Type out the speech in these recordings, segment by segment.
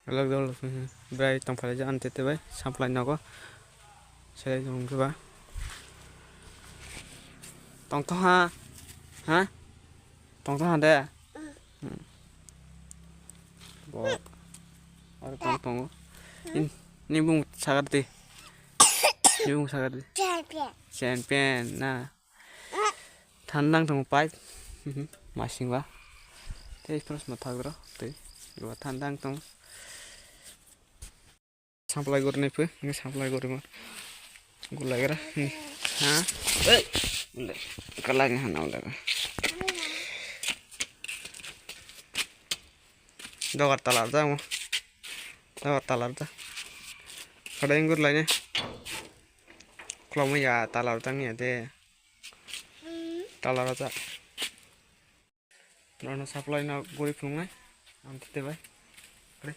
अलग अलग ब्राय तंफाले जान तेते बाय साप्लाय नगो से जोंगबा तंग तो हा तंग तो दे bo और tong ini bung sagar deh ini bung sagar deh champion nah tandang tong pipe masing ba teh terus mata gro teh gua tandang tong sampai gor nih pe ini sampai gor mah gula gara ini ha udah kalanya hana udah dogar talar dah mau dogar talar dah ada yang gur lainnya kalau mau ya talar tangnya deh talar aja Rana supply na gori phungai amte bai kare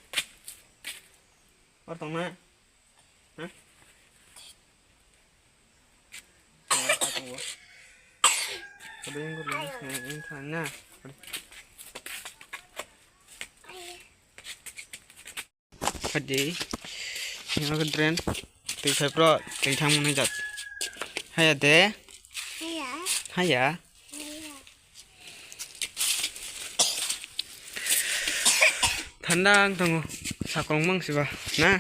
or tong na ha kade yang gor ini thana kade yang ke drain tei sai pro tei thang mun jat haya de haya tandang tong sakolong mang siba na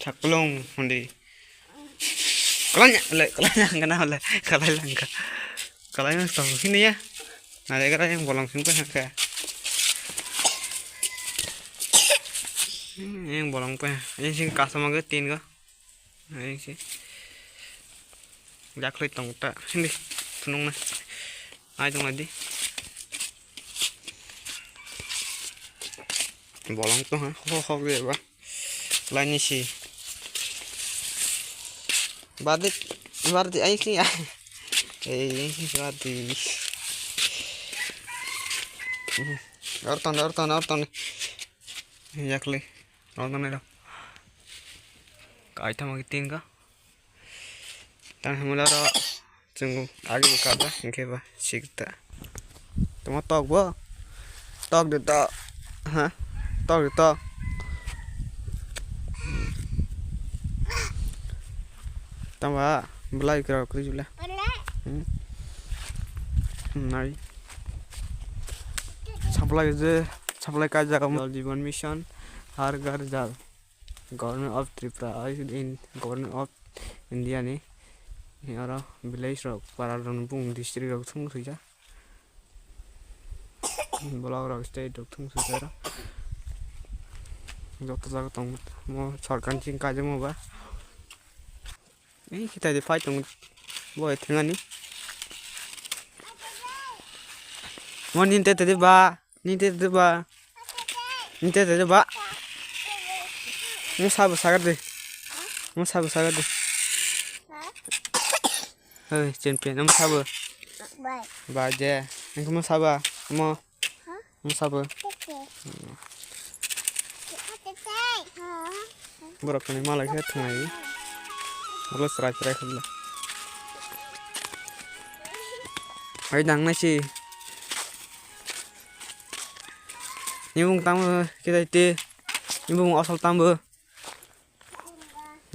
sakolong hundi kalanya kana ole kalanya tong sini ya nah dia kata yang bolong sini ka yang bolong pe ini sing customer ke tin ka ini sih jak lei tong ta sini tunung na ai tong lagi bolong tuh ho deh ba lainnya sih berarti ayo sih ya berarti orton yakli orton itu kai thama kitin ka tan hamula ro jung agi ka ba ingke ba sikta toma tok de to ha tok de to tama belai kira jula nai supply ka jaga jal जीवन mission हर घर जल government of Tripura in government of India ने यारा village रक पारा रनपुंग district रक थुं सुजा block रक state रक थुं सुजा जत जागा तंग मो सरकार चिं काजे मो बा ए किता दे फाइ तंग बय थेंगानि मो निनते ते बा Mau sabar deh. Hei, champion, mau sabar. Baja, engkau mau sabar, mau sabar. Berak ni malah kita tengah. Malah serai kebla. Ayo dang nasi. Nyung tamu kita itu, nyung asal tamu.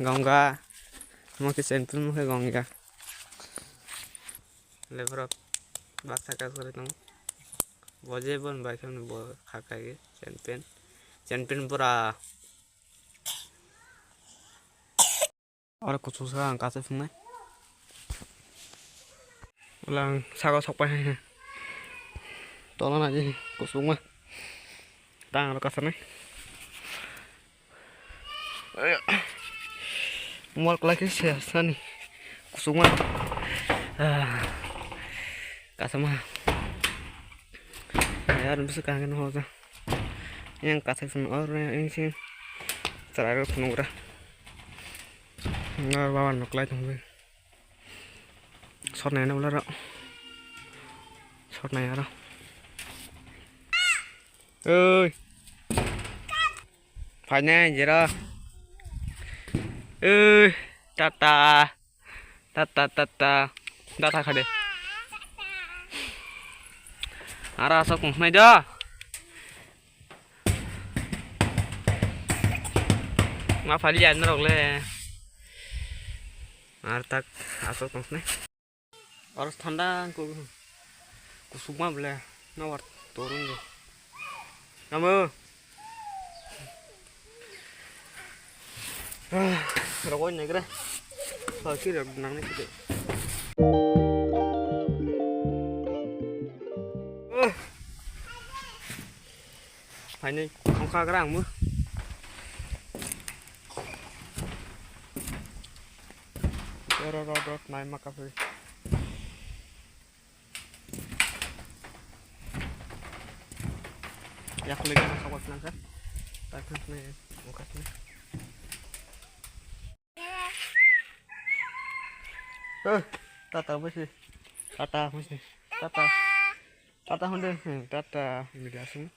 Gongga, mau ke sentrum mau ke gongga. Lever up, baksa kasar itu. Boje bon baik kan bo kakai champion pura. Orang khusus kan kasih fungnya. Ulang sago sopai. Tolong aja nih, khusus mah. Tang kasar nih. Ayo. Mual lagi sih nih kusuma kasama ya harus kangen hoza yang kasih pun orang ini sih terakhir penuh nggak bawa nok lagi tuh short này nó ular short này ra ơi phải nè vậy đó tata data khade ara sok mai da Ma falian rok le. Artak asok tong ne. Harus tanda ku sukma bele. Nawar turun deh. Kamu. Rokok ini kira. Fakir ya benang nih gitu. Ini không kerang mu. Rot mai makafe. Ya kulit kan sokot nang kan. Takut nih bukas nih. Tata masih. Tata masih. Tata. Tata hunde. Tata ini dia sini.